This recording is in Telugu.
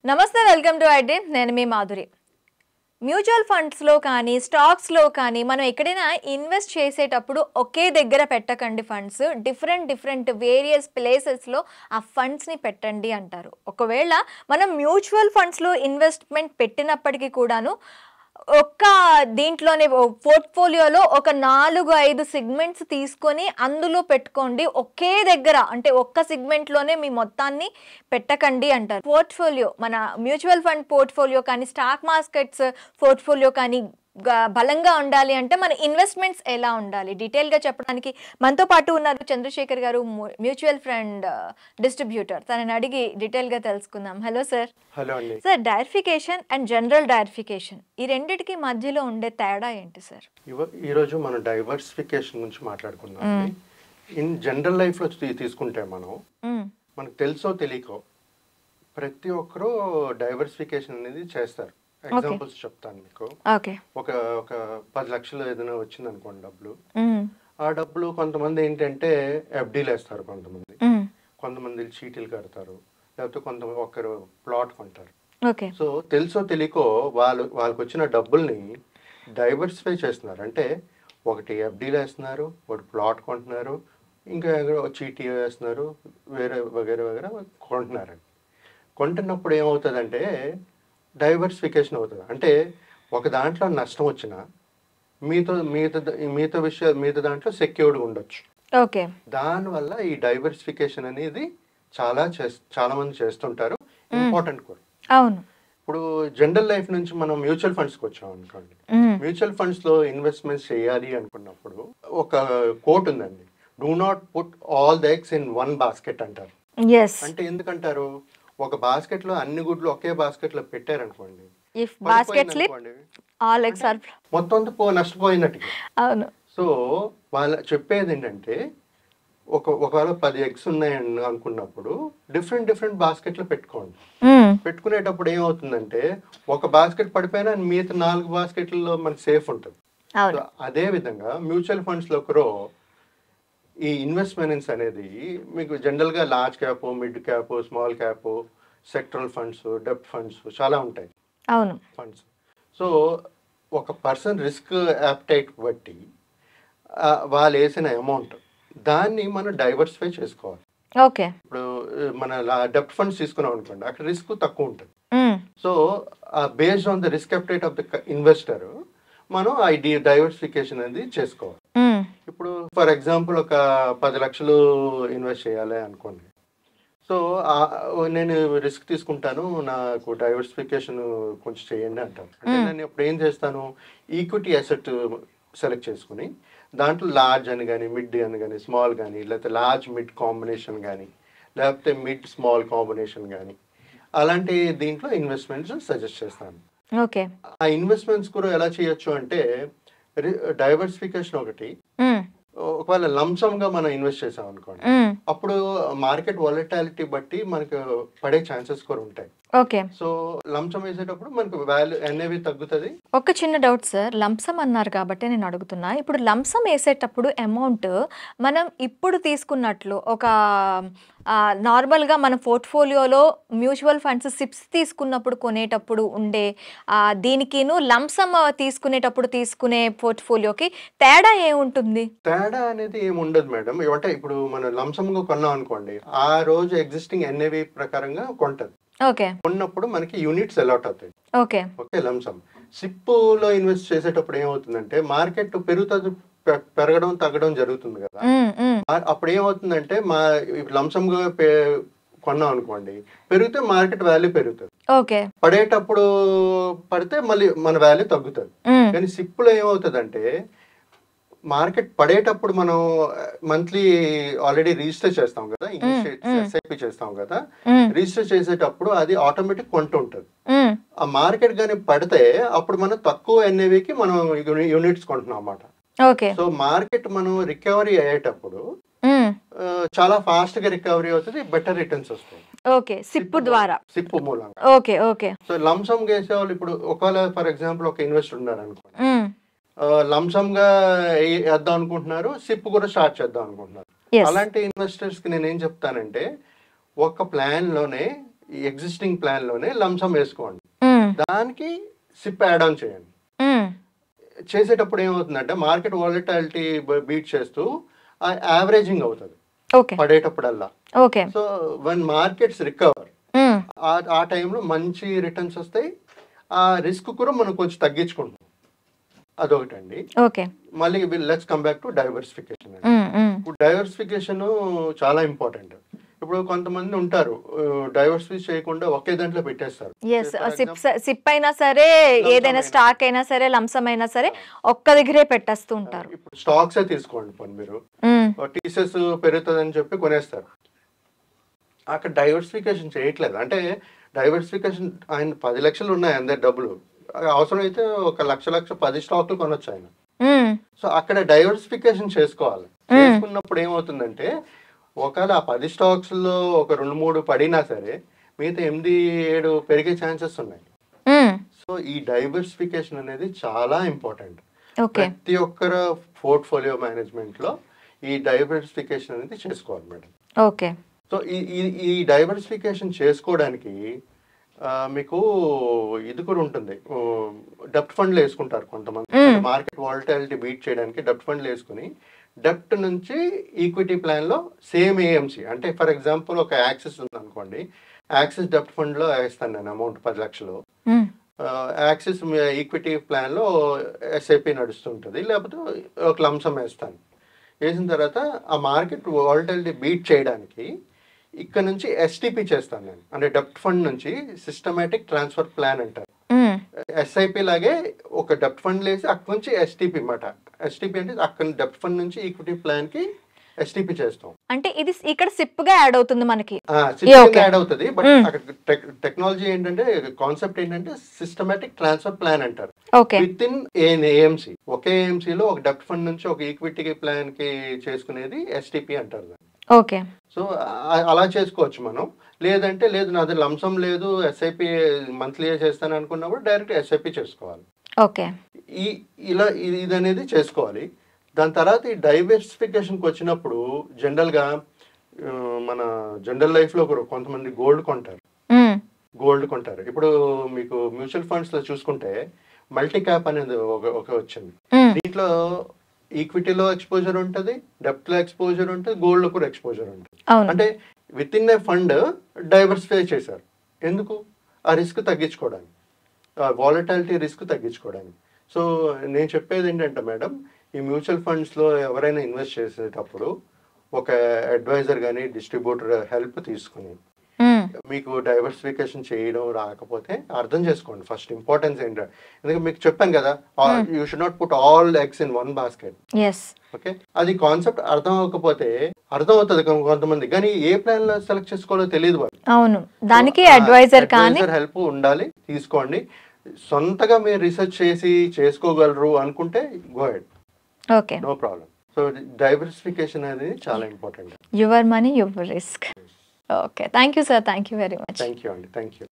నమస్తే, వెల్కమ్ టు ఐ డ్రీమ్. నేను మీ మాధురి. మ్యూచువల్ ఫండ్స్లో కానీ స్టాక్స్లో కానీ మనం ఎక్కడైనా ఇన్వెస్ట్ చేసేటప్పుడు ఒకే దగ్గర పెట్టకండి. ఫండ్స్ డిఫరెంట్ వేరియస్ ప్లేసెస్లో ఆ ఫండ్స్ని పెట్టండి అంటారు. ఒకవేళ మనం మ్యూచువల్ ఫండ్స్లో ఇన్వెస్ట్మెంట్ పెట్టినప్పటికీ కూడాను ఒక్క దీంట్లోనే పోర్ట్ఫోలియోలో ఒక 4-5 సెగ్మెంట్స్ తీసుకొని అందులో పెట్టుకోండి. ఒకే దగ్గర అంటే ఒక్క సెగ్మెంట్లోనే మీ మొత్తాన్ని పెట్టకండి అంటారు. పోర్ట్ఫోలియో మన మ్యూచువల్ ఫండ్ పోర్ట్ఫోలియో కానీ స్టాక్ మార్కెట్స్ పోర్ట్ఫోలియో కానీ బలంగా ఉండాలి అంటే మన ఇన్వెస్ట్మెంట్స్ ఎలా ఉండాలి డీటెయిల్గా చెప్పడానికి మనతో పాటు ఉన్నారు చంద్రశేఖర్ గారు, మ్యూచువల్ ఫండ్ డిస్ట్రిబ్యూటర్. తనని అడిగి డీటెయిల్గా తెలుసుకుందాం. Hello sir. హలో అండి sir, diversification and general diversification ఈ రెండిటికి మధ్యలో ఉండే తేడా ఏంటి సార్? ఈరోజు మనం డైవర్సిఫికేషన్ గురించి మాట్లాడుకుందాం. ఇన్ జనరల్ లైఫ్లో తీసుకుంటే మనకు తెలుసో తెలియకో ప్రతి ఒక్కరూ డైవర్సిఫికేషన్ అనేది చేస్తారు. ఎగ్జాంపుల్స్ చెప్తాను మీకు. ఒక 10 లక్షలు ఏదైనా వచ్చింది అనుకోండి డబ్బులు. ఆ డబ్బులు కొంతమంది ఏంటంటే ఎఫ్డీలు వేస్తారు, కొంతమంది చీటీలు కడతారు, లేకపోతే ఒకరు ప్లాట్ కొంటారు. సో తెలుసో తెలియకో వాళ్ళకి వచ్చిన డబ్బుల్ని డైవర్సిఫై చేస్తున్నారు. అంటే ఒకటి ఎఫ్డీలు వేస్తున్నారు, ఒకటి ప్లాట్ కొంటున్నారు, ఇంకా చీటీ వేస్తున్నారు, వగేరే కొంటున్నారు. కొంటున్నప్పుడు ఏమవుతుందంటే డైవర్సిఫికేషన్ అవుతుంది. అంటే ఒక దాంట్లో నష్టం వచ్చినా మిగతా దాంట్లో సెక్యూర్డ్గా ఉండొచ్చు. దానివల్ల ఈ డైవర్సిఫికేషన్ అనేది చాలా మంది చేస్తుంటారు. ఇంపార్టెంట్ కూడా. అవును. ఇప్పుడు జనరల్ లైఫ్ నుంచి మనం మ్యూచువల్ ఫండ్స్కి వచ్చాం అనుకోండి. మ్యూచువల్ ఫండ్స్ లో ఇన్వెస్ట్మెంట్స్ చేయాలి అనుకున్నప్పుడు ఒక కోట్ ఉందండి, do not put all the eggs in one basket అంటారు. అంటే ఎందుకంటారు, ఒక బాస్కెట్ లో అన్ని గుడ్లు ఒకే బాస్కెట్ లో పెట్టారనుకోండి, మొత్తం నష్టపోయినట్టు. సో వాళ్ళ చెప్పేది ఏంటంటే ఒకవేళ 10 ఎగ్స్ ఉన్నాయని అనుకున్నప్పుడు డిఫరెంట్ బాస్కెట్లు పెట్టుకోండి. పెట్టుకునేటప్పుడు ఏమవుతుందంటే ఒక బాస్కెట్ పడిపోయినా మిగతా 4 బాస్కెట్లలో మనకి సేఫ్ ఉంటుంది. అదే విధంగా మ్యూచువల్ ఫండ్స్ లో కూడా ఈ ఇన్వెస్ట్మెంట్స్ అనేది మీకు జనరల్ గా large cap, mid cap, small cap, sectoral funds, డెప్ట్ ఫండ్స్ చాలా ఉంటాయి. అవును. ఫండ్స్. సో ఒక పర్సన్ రిస్క్ యాప్టైట్ బట్టి వాళ్ళు వేసిన అమౌంట్ దాన్ని మనం డైవర్సిఫై చేసుకోవాలి. ఇప్పుడు మన డెప్ట్ ఫండ్స్ తీసుకున్నాం అనుకోండి, అక్కడ రిస్క్ తక్కువ ఉంటుంది. So based on the risk appetite of the investor మనం ఈ డైవర్సిఫికేషన్ అనేది చేసుకోవాలి. ఇప్పుడు ఫర్ ఎగ్జాంపుల్ ఒక 10 లక్షలు ఇన్వెస్ట్ చేయాలి అనుకోండి. సో నేను రిస్క్ తీసుకుంటాను, నాకు డైవర్సిఫికేషన్ కొంచెం చేయండి అంటాను. అంటే నేను ఇప్పుడు ఏం చేస్తాను, ఈక్విటీ అసెట్ సెలెక్ట్ చేసుకుని దాంట్లో లార్జ్ అని కానీ, మిడ్ అని కానీ, స్మాల్ కానీ, లేకపోతే లార్జ్ మిడ్ కాంబినేషన్ కానీ, లేకపోతే మిడ్ స్మాల్ కాంబినేషన్ కానీ, అలాంటి దీంట్లో ఇన్వెస్ట్మెంట్స్ సజెస్ట్ చేస్తాను. ఆ ఇన్వెస్ట్మెంట్స్ కూడా ఎలా చేయొచ్చు అంటే డైవర్సిఫికేషన్ ఒకటి. ఒకవేళ లంసమ్ గా మనం ఇన్వెస్ట్ చేసాం అనుకోండి, అప్పుడు మార్కెట్ వాలటాలిటీ బట్టి మనకు పడే ఛాన్సెస్ కూడా ఉంటాయి. సో లంసమ్ వేసేటప్పుడు మనకు వాల్యూ అనేది తగ్గుతుంది. ఒక చిన్న డౌట్ సార్, లంసమ్ అన్నారు కాబట్టి నేను అడుగుతున్నా. ఇప్పుడు లంసమ్ వేసేటప్పుడు అమౌంట్ మనం ఇప్పుడు తీసుకున్నట్లు ఒక నార్మల్గా మన పోర్ట్ఫోలియోలో మ్యూచువల్ ఫండ్స్ సిప్స్ తీసుకున్నప్పుడు కొనేటప్పుడు ఉండే దీనికిను లంసమ్ తీసుకునేటప్పుడు తీసుకునే పోర్ట్ఫోలియోకి తేడా ఏముంటుంది? తేడా అనేది ఏమి ఉండదు మేడం. అంటే ఇప్పుడు మనం లంసమ్ గా కొన్నాం అనుకోండి, ఆ రోజు ఎగ్జిస్టింగ్ ఎన్ఏవి ప్రకారంగా కొంటది. కొన్నప్పుడు మనకి యూనిట్స్ అలాట్ అవుతాయి. Okay, lump sum. సిప్ లో ఇన్వెస్ట్ చేసేటప్పుడు ఏమవుతుందంటే మార్కెట్ పెరగడం తగ్గడం జరుగుతుంది కదా. అప్పుడు ఏమవుతుందంటే లంసమ్ గా కొన్నాం అనుకోండి, పెరిగితే మార్కెట్ వాల్యూ పెరుగుతుంది. పడేటప్పుడు పడితే మళ్ళీ మన వాల్యూ తగ్గుతుంది. కానీ సిప్ లో ఏమవుతుందంటే మార్కెట్ పడేటప్పుడు మనం మంత్లీ ఆల్రెడీ రిజిస్టర్ చేస్తాం కదా, ఎస్ఐపి చేస్తాం కదా, రిజిస్టర్ చేసేటప్పుడు అది ఆటోమేటిక్ కొంటూ ఉంటుంది. ఆ మార్కెట్ కానీ పడితే అప్పుడు మనం తక్కువ ఎన్ఏవికి మనం యూనిట్స్ కొంటున్నాం అన్నమాట. సో మార్కెట్ మనం రికవరీ అయ్యేటప్పుడు చాలా ఫాస్ట్ గా రికవరీ అవుతుంది, బెటర్ రిటర్న్స్ వస్తాయి సిప్ మూలంగా. సో లంసమ్ వేసేవాళ్ళు ఇప్పుడు ఒకవేళ ఫర్ ఎగ్జాంపుల్ ఒక ఇన్వెస్టర్ ఉన్నారు అనుకోండి, లంసమ్ గా వేద్దాం అనుకుంటున్నారు, సిప్ కూడా స్టార్ట్ చేద్దాం అనుకుంటున్నారు. అలాంటి ఇన్వెస్టర్స్ కి నేను ఏం చెప్తానంటే ఒక ప్లాన్ లోనే ఈ ఎగ్జిస్టింగ్ ప్లాన్లోనే లంసమ్ వేసుకోండి, దానికి సిప్ యాడ్ ఆన్ చేయండి. చేసేటప్పుడు ఏమవుతుందంటే మార్కెట్ వాలటాలిటీ బీట్ చేస్తూ యావరేజింగ్ అవుతుంది పడేటప్పుడల్లా. సో వన్ మార్కెట్స్ రికవర్, ఆ టైంలో మంచి రిటర్న్స్ వస్తాయి, ఆ రిస్క్ కూడా మనం కొంచెం తగ్గించుకుంటాం. అదొకటండి. మళ్ళీ let's come back to diversification. ఇప్పుడు డైవర్సిఫికేషన్ చాలా ఇంపార్టెంట్. ఇప్పుడు కొంతమంది ఉంటారు డైవర్సిఫై చేయకుండా ఒకే దాంట్లో పెట్టేస్తారు. సిప్ అయినా సరే, ఏదైనా స్టాక్ అయినా సరే, లంసమ్ అయినా సరే ఒక్క దగ్గరే పెట్టేస్తూ ఉంటారు. ఇప్పుడు స్టాక్స్ తీసుకోండి, పోనీ మీరు టీసీఎస్ పెరుగుతుందని చెప్పి కొనేస్తారు, అక్కడ డైవర్సిఫికేషన్ చేయట్లేదు. అంటే డైవర్సిఫికేషన్, ఆయన 10 లక్షలు ఉన్నాయి అందరి డబ్బులు, అవసరం అయితే 1 లక్ష 10 స్టాక్లు కొనొచ్చు ఆయన. సో అక్కడ డైవర్సిఫికేషన్ చేసుకోవాలి. చేసుకున్నప్పుడు ఏమవుతుందంటే ఒకవేళ ఆ 10 స్టాక్స్ లో ఒక 2-3 పడినా సరే మిగతా 8-7 పెరిగే ఛాన్సెస్ ఉన్నాయి. సో ఈ డైవర్సిఫికేషన్ అనేది చాలా ఇంపార్టెంట్. ప్రతి ఒక్కరు పోర్ట్ఫోలియో మేనేజ్మెంట్ లో ఈ డైవర్సిఫికేషన్ అనేది చేసుకోవాలి మేడం. సో ఈ డైవర్సిఫికేషన్ చేసుకోవడానికి మీకు ఇది కూడా ఉంటుంది, డెప్ట్ ఫండ్లు వేసుకుంటారు కొంతమంది. మార్కెట్ వాలటాలిటీ బీట్ చేయడానికి డెప్ట్ ఫండ్లు వేసుకుని డెప్ట్ నుంచి ఈక్విటీ ప్లాన్ లో సేమ్ ఏఎంసీ, అంటే ఫర్ ఎగ్జాంపుల్ ఒక యాక్సిస్ ఉంది అనుకోండి, యాక్సిస్ డెప్ట్ ఫండ్ లో వేస్తాను నేను అమౌంట్ 10 లక్షలు, యాక్సిస్ ఈక్విటీ ప్లాన్ లో ఎస్ఐపి నడుస్తుంటుంది, లేకపోతే ఒక లంసమ్ వేస్తాను. వేసిన తర్వాత ఆ మార్కెట్ వాలటాలిటీ బీట్ చేయడానికి ఇక్కడ నుంచి ఎస్టిపి చేస్తాను నేను, అంటే డెప్ట్ ఫండ్ నుంచి సిస్టమేటిక్ ట్రాన్స్ఫర్ ప్లాన్ అంటారు. ఎస్ఐపి లాగే ఒక డెప్ట్ ఫండ్ వేసి అక్కడ నుంచి ఎస్టిపి అన్నమాట. ఎస్టిపి అంటే అక్కడ డెప్ట్ ఫండ్ నుంచి ఈక్విటీ ప్లాన్ కి ఎస్టిపి చేస్తాం. అంటే ఇది ఇక్కడ సిప్ గా యాడ్ అవుతుంది మనకి, యాడ్ అవుతుంది. బట్ అక్కడ టెక్నాలజీ ఏంటంటే, కాన్సెప్ట్ ఏంటంటే సిస్టమేటిక్ ట్రాన్స్ఫర్ ప్లాన్ అంటారు. With in AMC, okay AMC లో ఒక డెప్ట్ ఫండ్ నుంచి ఒక ఈక్విటీ ప్లాన్ కి చేసుకునేది ఎస్టిపి అంటారు. సో అలా చేసుకోవచ్చు మనం. లేదంటే లేదు నాది లంసమ్ లేదు, ఎస్ఐపి మంత్లీ చేస్తాను అనుకున్నప్పుడు డైరెక్ట్ ఎస్ఐపి చేసుకోవాలి. ఇలా ఇది అనేది చేసుకోవాలి. దాని తర్వాత ఈ డైవర్సిఫికేషన్కి వచ్చినప్పుడు జనరల్గా మన జనరల్ లైఫ్లో కూడా కొంతమంది గోల్డ్ కొంటారు. ఇప్పుడు మీకు మ్యూచువల్ ఫండ్స్ లో చూసుకుంటే మల్టీ క్యాప్ అనేది ఒక వచ్చింది. దీంట్లో ఈక్విటీలో ఎక్స్పోజర్ ఉంటుంది, డెప్ట్ లో ఎక్స్పోజర్ ఉంటుంది, గోల్డ్ లో కూడా ఎక్స్పోజర్ ఉంటుంది. అంటే with in a fund diversify చేశారు. ఎందుకు? ఆ రిస్క్ తగ్గించుకోవడానికి, వాలటాలిటీ రిస్క్ తగ్గించుకోవడానికి. సో నేను చెప్పేది ఏంటంటే మేడం, ఈ మ్యూచువల్ ఫండ్స్ లో ఎవరైనా ఇన్వెస్ట్ చేసేటప్పుడు ఒక అడ్వైజర్ కానీ డిస్ట్రిబ్యూటర్ హెల్ప్ తీసుకుని మీకు డైవర్సిఫికేషన్ చేయడం రాకపోతే అర్థం చేసుకోండి ఫస్ట్ ఇంపార్టెన్స్ ఏంటంటే. ఎందుకంటే మీకు చెప్పాను కదా, you should not put all eggs in one basket. Okay, అది కాన్సెప్ట్ అర్థం అవ్వకపోతే, అర్థం అవుతుంది కొంతమంది, కానీ ఏ ప్లాన్ లో సెలెక్ట్ చేసుకోవాలో తెలియదు వాళ్ళు. అవును, దానికి అడ్వైజర్ హెల్ప్ ఉండాలి, తీసుకోండి. సొంతగా మీరు రీసెర్చ్ చేసి చేసుకోగలరు అనుకుంటే go ahead, okay, no problem. So diversification అనేది చాలా important. Your money your risk. Okay, thank you sir, thank you very much. Thank you Andy, thank you.